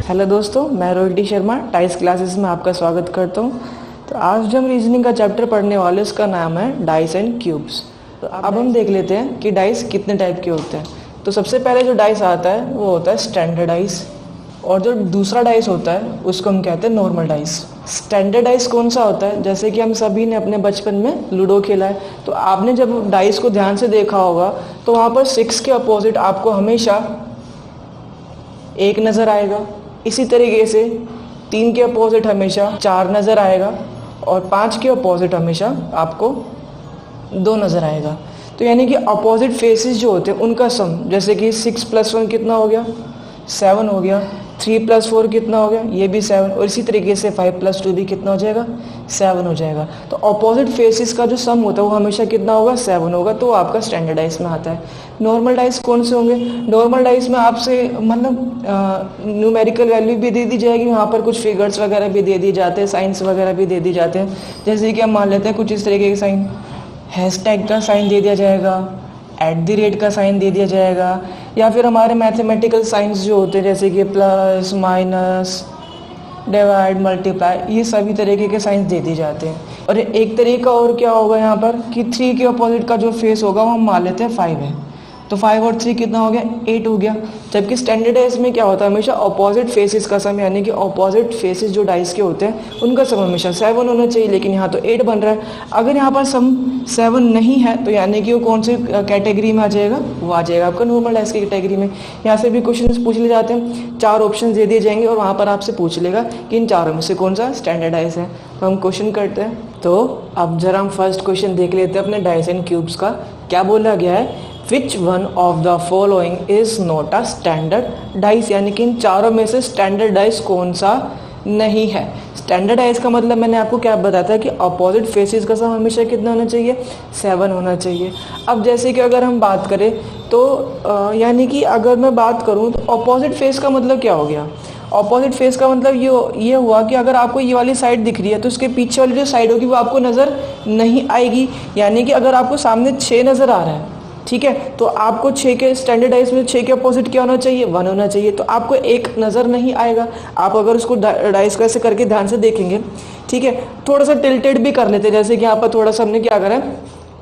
Hello दोस्तों, मैं रोहित शर्मा टाइस classes में आपका स्वागत करता हूं। तो आज जो हम रीजनिंग का चैप्टर पढ़ने वाले उसका नाम है डाइस एंड क्यूब्स। तो अब हम देख लेते हैं कि डाइस कितने टाइप के होते हैं। तो सबसे पहले जो डाइस आता है वो होता है स्टैंडर्ड डाइस, और जो दूसरा डाइस होता है उसको हम कहते हैं नॉर्मल डाइस। स्टैंडर्ड डाइस कौन सा होता है? जैसे कि हम सभी ने अपने बचपन में लूडो खेला है, तो आपने जब डाइस को ध्यान से देखा होगा तो वहाँ पर 6 के अपोजिट आपको हमेशा 1 नज़र आएगा। इसी तरीके से 3 के अपोजिट हमेशा 4 नज़र आएगा, और 5 के अपोजिट हमेशा आपको 2 नज़र आएगा। तो यानी कि अपोजिट फेसेस जो होते हैं उनका सम, जैसे कि 6 + 1 कितना हो गया? 7 हो गया। 3 + 4 कितना हो गया? ये भी 7। और इसी तरीके से 5 + 2 भी कितना हो जाएगा? 7 हो जाएगा। तो अपोजिट फेसेस का जो सम होता है वो हमेशा कितना होगा? 7 होगा। तो आपका स्टैंडर्ड डाइस में आता है। नॉर्मल डाइस कौन से होंगे? नॉर्मल डाइस में आपसे मतलब न्यूमेरिकल वैल्यू भी दे दी जाएगी, वहाँ पर कुछ फिगर्स वगैरह भी दे दिए जाते हैं, साइंस वगैरह भी दे दी जाते हैं। जैसे कि हम मान लेते हैं कुछ इस तरीके के साइन, हैशटैग का साइन दे दिया जाएगा, @ का साइन दे दिया जाएगा, या फिर हमारे मैथमेटिकल साइंस जो होते हैं जैसे कि प्लस, माइनस, डिवाइड, मल्टीप्लाई, ये सभी तरीके के साइंस दे दिए जाते हैं। और एक तरीका और क्या होगा यहाँ पर कि 3 के अपोजिट का जो फेस होगा वो हम मान लेते हैं 5 है, तो 5 और 3 कितना हो गया? 8 हो गया। जबकि स्टैंडर्ड डाइस में क्या होता है? हमेशा अपोजिट फेसेस का सम, यानी कि अपोजिट फेसेस जो डाइस के होते हैं उनका सम हमेशा 7 होना चाहिए, लेकिन यहाँ तो 8 बन रहा है। अगर यहाँ पर सम 7 नहीं है तो यानी कि वो कौन सी कैटेगरी में आ जाएगा? वो आ जाएगा आपका नॉर्मल डाइस की कैटेगरी में। यहाँ से भी क्वेश्चन पूछ ले जाते हैं, 4 ऑप्शन दे दिए जाएंगे और वहाँ पर आपसे पूछ लेगा कि इन चारों में से कौन सा स्टैंडर्ड डाइस है। तो हम क्वेश्चन करते हैं। तो अब जरा हम फर्स्ट क्वेश्चन देख लेते हैं अपने डाइस एंड क्यूब्स का। क्या बोला गया है? Which one of the following is not a standard dice, यानी कि इन चारों में से स्टैंडर्ड डाइस कौन सा नहीं है। स्टैंडर्ड डाइस का मतलब मैंने आपको क्या बताया था कि अपोजिट फेसेस का सम हमेशा कितना होना चाहिए? 7 होना चाहिए। अब जैसे कि अगर हम बात करें तो यानी कि अगर मैं बात करूं तो अपोजिट फेस का मतलब क्या हो गया? अपोजिट फेस का मतलब ये हुआ कि अगर आपको ये वाली साइड दिख रही है तो उसके पीछे वाली जो साइड होगी वो आपको नज़र नहीं आएगी। यानी कि अगर आपको सामने 6 नज़र आ रहा है, ठीक है, तो आपको 6 के स्टैंडर्ड डाइस में 6 के अपोजिट क्या होना चाहिए? 1 होना चाहिए। तो आपको 1 नज़र नहीं आएगा। आप अगर उसको डाइस को ऐसे करके ध्यान से देखेंगे, ठीक है, थोड़ा सा टिल्टेड भी कर लेते हैं, जैसे कि यहाँ पर थोड़ा सा हमने क्या करा है,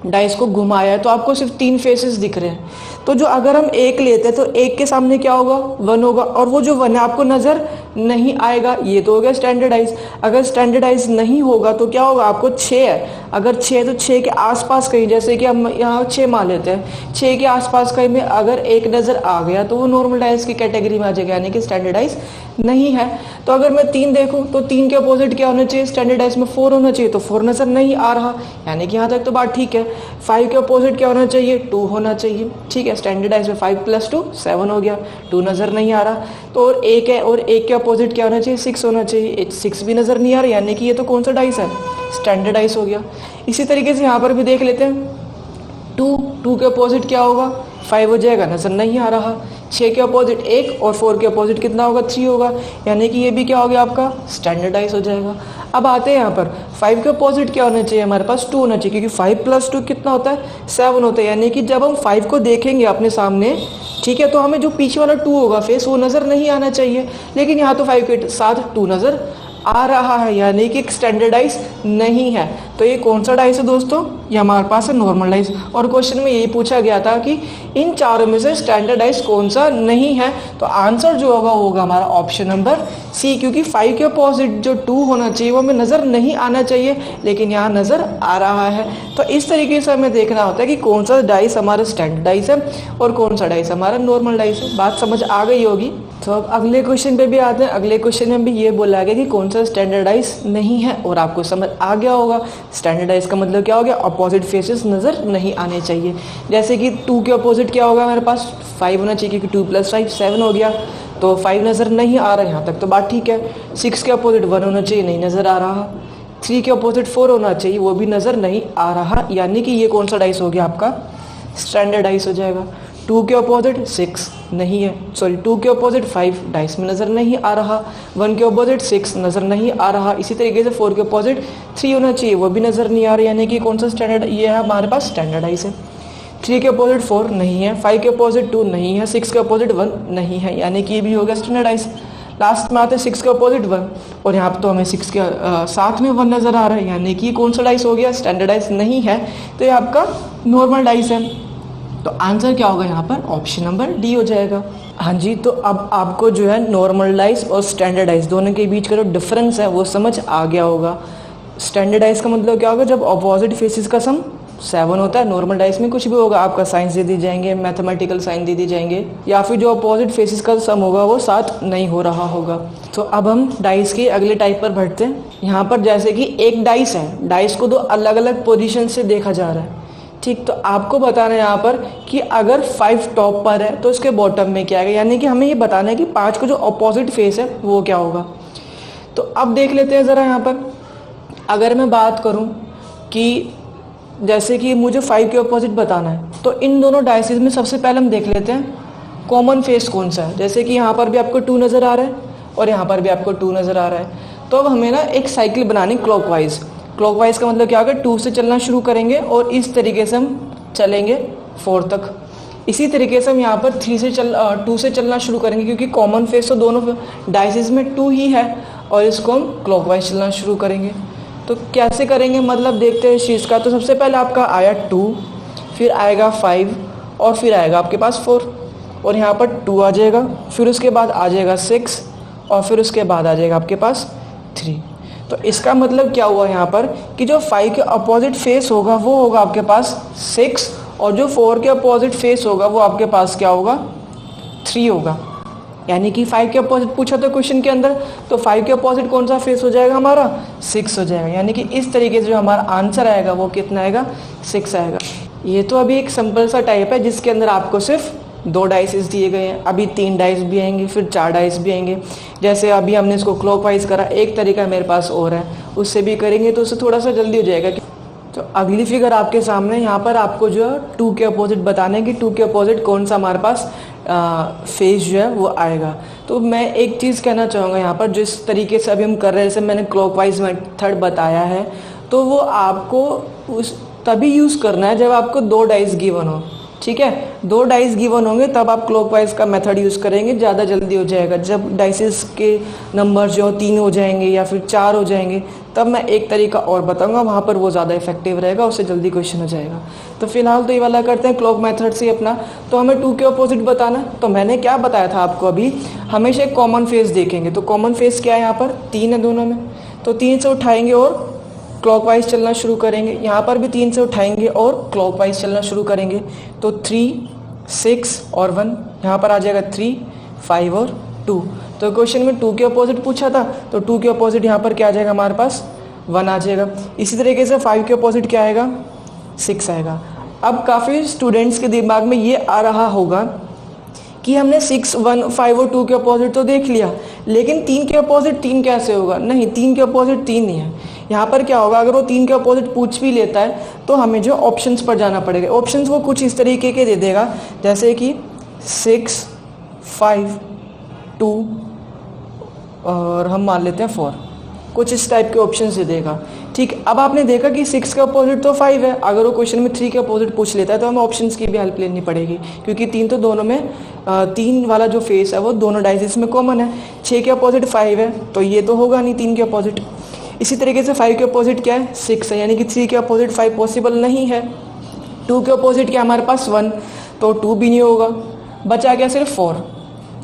डाइस को घुमाया है, तो आपको सिर्फ 3 फेसेस दिख रहे हैं। तो जो अगर हम 1 लेते हैं तो 1 के सामने क्या होगा? 1 होगा, और वो जो 1 है आपको नज़र नहीं आएगा। ये तो हो गया स्टैंडर्डाइज। अगर स्टैंडर्डाइज नहीं होगा तो क्या होगा? आपको 6 है, अगर 6 तो 6 के आसपास कहीं, जैसे कि हम यहाँ 6 मान लेते हैं, 6 के आसपास कहीं में अगर 1 नज़र आ गया तो वो नॉर्मल डाइस की कैटेगरी में आ जाएगा, यानी कि स्टैंडर्डाइज नहीं है। तो अगर मैं 3 देखूं तो 3 के अपोजिट क्या होना चाहिए? स्टैंडर्डाइज में 4 होना चाहिए, तो 4 नज़र नहीं आ रहा, यानी कि यहाँ तक तो बात ठीक है। 5 के अपोजिट क्या होना चाहिए? 2 होना चाहिए, ठीक है। स्टैंडर्डाइज में 5 + 2 7 हो गया, 2 नज़र नहीं आ रहा। तो और 1 है, और 1 के अपोजिट क्या होना चाहिए? 6 होना चाहिए, 6 भी नज़र नहीं आ रहा, यानी कि ये तो कौन सा डाइस है? स्टैंडर्डाइज हो गया। इसी तरीके से यहाँ पर भी देख लेते हैं, 2 के अपोजिट क्या होगा? 5 हो जाएगा, नज़र नहीं आ रहा। 6 के अपोजिट 1, और 4 के अपोजिट कितना होगा? 3 होगा, यानी कि ये भी क्या हो गया आपका? स्टैंडर्डाइज हो जाएगा। अब आते हैं यहाँ पर 5 के अपोजिट क्या होना चाहिए? हमारे पास 2 होना चाहिए, क्योंकि 5 + 2 कितना होता है? 7 होता है। यानी कि जब हम 5 को देखेंगे अपने सामने, ठीक है, तो हमें जो पीछे वाला 2 होगा फेस वो नज़र नहीं आना चाहिए, लेकिन यहाँ तो 5 के साथ 2 नज़र आ रहा है, यानी कि स्टैंडर्डाइज नहीं है। तो ये कौन सा डाइस है दोस्तों? ये हमारे पास है नॉर्मल डाइस। और क्वेश्चन में यही पूछा गया था कि इन चारों में से स्टैंडर्डाइज कौन सा नहीं है। तो आंसर जो होगा वो होगा हमारा ऑप्शन नंबर सी, क्योंकि 5 के अपोजिट जो 2 होना चाहिए वो हमें नज़र नहीं आना चाहिए, लेकिन यहाँ नज़र आ रहा है। तो इस तरीके से हमें देखना होता है कि कौन सा डाइस हमारा स्टैंडर्डाइज है और कौन सा डाइस हमारा नॉर्मल डाइस है। बात समझ आ गई होगी। तो अब अगले क्वेश्चन पे भी आते हैं। अगले क्वेश्चन में भी ये बोला गया कि कौन सा स्टैंडर्डाइज नहीं है, और आपको समझ आ गया होगा स्टैंडर्डाइज का मतलब क्या हो गया? अपोजिट फेसेस नज़र नहीं आने चाहिए। जैसे कि 2 के अपोजिट क्या होगा? हमारे पास 5 होना चाहिए, क्योंकि 2 + 5 7 हो गया, तो 5 नज़र नहीं आ रहा, यहाँ तक तो बात ठीक है। 6 के अपोजिट 1 होना चाहिए, नहीं नज़र आ रहा। 3 के अपोजिट 4 होना चाहिए, वो भी नज़र नहीं आ रहा, यानी कि ये कौन सा डाइस हो गया? आपका स्टैंडर्डाइज हो जाएगा। 2 के अपोजिट 6 नहीं है, सॉरी 2 के अपोजिट 5 डाइस में नज़र नहीं आ रहा। 1 के अपोजिट 6 नज़र नहीं आ रहा। इसी तरीके से 4 के अपोजिट 3 होना चाहिए, वो भी नज़र नहीं आ रहा, यानी कि कौन सा स्टैंडर्ड? ये है हमारे पास स्टैंडर्डाइज है। 3 के अपोजिट 4 नहीं है, 5 के अपोजिट 2 नहीं है, 6 के अपोजिट 1 नहीं है, यानी कि ये भी हो गया स्टैंडर्डाइज। लास्ट में आते हैं 6 के अपोजिट 1, और यहाँ पर तो हमें 6 के साथ में 1 नज़र आ रहा है, यानी कि कौन सा डाइस हो गया, स्टैंडर्डाइज नहीं है, तो ये आपका नॉर्मल डाइस है। तो आंसर क्या होगा यहाँ पर, ऑप्शन नंबर डी हो जाएगा। हाँ जी, तो अब आपको जो है नॉर्मल डाइस और स्टैंडर्डाइज दोनों के बीच का जो डिफरेंस है वो समझ आ गया होगा। स्टैंडर्डाइज का मतलब क्या होगा, जब अपोजिट फेसेस का सम 7 होता है। नॉर्मल डाइस में कुछ भी होगा, आपका साइंस दे दी जाएंगे, मैथमेटिकल साइन दे दी जाएंगे, या फिर जो अपोजिट फेसेस का सम होगा वो 7 नहीं हो रहा होगा। तो अब हम डाइस के अगले टाइप पर बढ़ते हैं। यहाँ पर जैसे कि एक डाइस है, डाइस को 2 अलग अलग पोजीशन से देखा जा रहा है, ठीक। तो आपको बताना है यहाँ पर कि अगर 5 टॉप पर है तो इसके बॉटम में क्या है, यानी कि हमें ये बताना है कि 5 का जो अपोजिट फेस है वो क्या होगा। तो अब देख लेते हैं ज़रा यहाँ पर, अगर मैं बात करूँ कि जैसे कि मुझे 5 के अपोजिट बताना है, तो इन दोनों डाइसेस में सबसे पहले हम देख लेते हैं कॉमन फेस कौन सा है। जैसे कि यहाँ पर भी आपको 2 नज़र आ रहा है और यहाँ पर भी आपको 2 नज़र आ रहा है। तो अब हमें ना एक साइकिल बनानी क्लॉकवाइज। क्लॉकवाइज का मतलब क्या होगा, 2 से चलना शुरू करेंगे और इस तरीके से हम चलेंगे 4 तक। इसी तरीके से हम यहाँ पर 2 से चलना शुरू करेंगे, क्योंकि कॉमन फेस तो दोनों डाइसेस में 2 ही है, और इसको हम क्लॉकवाइज चलना शुरू करेंगे। तो कैसे करेंगे, मतलब देखते हैं इस चीज़ का। तो सबसे पहले आपका आया 2, फिर आएगा 5, और फिर आएगा आपके पास 4, और यहाँ पर 2 आ जाएगा, फिर उसके बाद आ जाएगा 6, और फिर उसके बाद आ जाएगा आपके पास 3। तो इसका मतलब क्या हुआ यहाँ पर कि जो 5 के अपोजिट फेस होगा वो होगा आपके पास 6, और जो 4 के अपोजिट फेस होगा वो आपके पास क्या होगा, 3 होगा। यानी कि 5 के अपोजिट पूछा था क्वेश्चन के अंदर, तो 5 के अपोजिट कौन सा फेस हो जाएगा हमारा, 6 हो जाएगा। यानी कि इस तरीके से जो हमारा आंसर आएगा वो कितना आएगा, 6 आएगा। ये तो अभी एक सिंपल सा टाइप है जिसके अंदर आपको सिर्फ 2 डाइसेस दिए गए हैं। अभी 3 डाइस भी आएंगे, फिर 4 डाइस भी आएंगे। जैसे अभी हमने इसको क्लॉकवाइज करा, एक तरीका मेरे पास और है, उससे भी करेंगे तो उससे थोड़ा सा जल्दी हो जाएगा। तो अगली फिगर आपके सामने, यहाँ पर आपको जो है 2 के अपोजिट बताने कि 2 के अपोजिट कौन सा हमारे पास फेस जो है वो आएगा। तो मैं एक चीज़ कहना चाहूँगा यहाँ पर, जिस तरीके से अभी हम कर रहे हैं, जैसे मैंने क्लॉकवाइज मेथड बताया है, तो वो आपको उस तभी यूज़ करना है जब आपको 2 डाइस गिवन हो, ठीक है। 2 डाइस गिवन होंगे तब आप क्लॉकवाइज का मेथड यूज़ करेंगे, ज़्यादा जल्दी हो जाएगा। जब डाइसेस के नंबर जो 3 हो जाएंगे या फिर 4 हो जाएंगे, तब मैं एक तरीका और बताऊंगा, वहाँ पर वो ज़्यादा इफेक्टिव रहेगा, उससे जल्दी क्वेश्चन हो जाएगा। तो फिलहाल तो ये वाला करते हैं क्लॉक मेथड से अपना। तो हमें 2 के अपोजिट बताना, तो मैंने क्या बताया था आपको अभी, हमेशा एक कॉमन फेस देखेंगे। तो कॉमन फेस क्या है यहाँ पर, 3 है दोनों में, तो 3 से उठाएंगे और क्लॉकवाइज चलना शुरू करेंगे। यहाँ पर भी 3 से उठाएंगे और क्लॉकवाइज चलना शुरू करेंगे। तो 3, 6 और 1, यहाँ पर आ जाएगा 3, 5 और 2। तो क्वेश्चन में 2 के अपोजिट पूछा था, तो 2 के अपोजिट यहाँ पर क्या आ जाएगा हमारे पास, 1 आ जाएगा। इसी तरीके से 5 के अपोजिट क्या आएगा, 6 आएगा। अब काफ़ी स्टूडेंट्स के दिमाग में ये आ रहा होगा कि हमने 6, 1, 5 और 2 के अपोजिट तो देख लिया, लेकिन 3 के अपोजिट 3 कैसे होगा। नहीं, 3 के अपोजिट 3 नहीं है। यहाँ पर क्या होगा, अगर वो 3 के अपोजिट पूछ भी लेता है तो हमें जो ऑप्शंस पर जाना पड़ेगा। ऑप्शंस वो कुछ इस तरीके के दे देगा, जैसे कि 6, 5, 2 और हम मान लेते हैं 4, कुछ इस टाइप के ऑप्शंस दे देगा, ठीक। अब आपने देखा कि 6 का अपोजिट तो 5 है, अगर वो क्वेश्चन में 3 के अपोजिट पूछ लेता है तो हमें ऑप्शंस की भी हेल्प लेनी पड़ेगी, क्योंकि 3 तो दोनों में 3 वाला जो फेस है वो दोनों डाइसेस में कॉमन है। 6 के अपोजिट 5 है, तो ये तो होगा नहीं 3 के अपोजिट। इसी तरीके से 5 के अपोजिट क्या है, 6 है, यानी कि 3 के अपोजिट 5 पॉसिबल नहीं है। 2 के अपोजिट क्या हमारे पास 1, तो 2 भी नहीं होगा, बचा गया सिर्फ 4,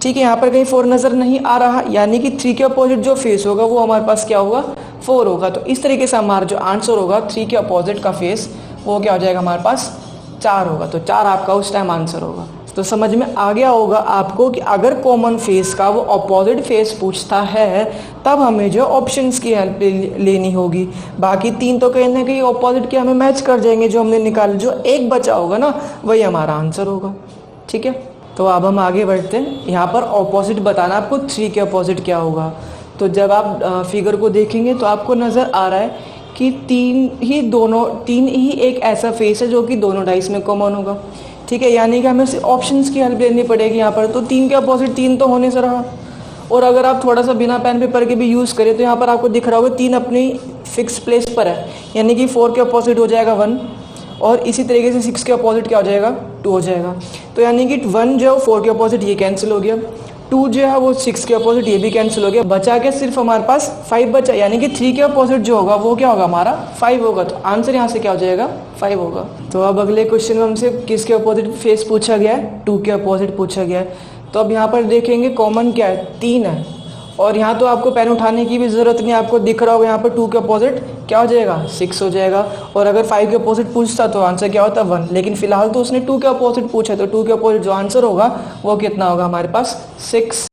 ठीक है। यहाँ पर कहीं 4 नज़र नहीं आ रहा, यानी कि 3 के अपोजिट जो फेस होगा वो हमारे पास क्या होगा, 4 होगा। तो इस तरीके से हमारा जो आंसर होगा 3 के अपोजिट का फेस वो क्या हो जाएगा हमारे पास, 4 होगा। तो 4 आपका उस टाइम आंसर होगा। तो समझ में आ गया होगा आपको कि अगर कॉमन फेस का वो अपोजिट फेस पूछता है तब हमें जो ऑप्शंस की हेल्प लेनी होगी। बाकी 3 तो कहीं ना कहीं अपोजिट के हमें मैच कर जाएंगे, जो हमने निकाले, जो एक बचा होगा ना वही हमारा आंसर होगा, ठीक है। तो अब हम आगे बढ़ते हैं। यहाँ पर ऑपोजिट बताना आपको 3 के अपोजिट क्या होगा। तो जब आप फिगर को देखेंगे तो आपको नज़र आ रहा है कि 3 ही एक ऐसा फेस है जो कि दोनों डाइस में कॉमन होगा, ठीक है। यानी कि हमें ऑप्शंस की हेल्प लेनी पड़ेगी यहाँ पर। तो 3 के अपोजिट 3 तो होने से रहा, और अगर आप थोड़ा सा बिना पेन पेपर के भी यूज़ करें तो यहाँ पर आपको दिख रहा होगा 3 अपनी फिक्स प्लेस पर है, यानी कि 4 के अपोजिट हो जाएगा 1, और इसी तरीके से 6 के अपोजिट क्या हो जाएगा, 2 हो जाएगा। तो यानी कि 1 जो 4 के अपोजिट ये कैंसिल हो गया, 2 जो है वो 6 के अपोजिट, ये भी कैंसिल हो गया, बचा के सिर्फ हमारे पास 5 बचा, यानी कि 3 के अपोजिट जो होगा वो क्या होगा हमारा 5 होगा। तो आंसर यहाँ से क्या हो जाएगा 5 होगा। तो अब अगले क्वेश्चन में हमसे किसके अपोजिट फेस पूछा गया है, 2 के अपोजिट पूछा गया है। तो अब यहाँ पर देखेंगे कॉमन क्या है, 3 है, और यहाँ तो आपको पेन उठाने की भी ज़रूरत नहीं, आपको दिख रहा होगा यहाँ पर 2 के अपोजिट क्या हो जाएगा 6 हो जाएगा। और अगर 5 के अपोजिट पूछता तो आंसर क्या होता 1, लेकिन फिलहाल तो उसने 2 के अपोजिट पूछा, तो 2 के अपोजिट जो आंसर होगा वो कितना होगा हमारे पास 6।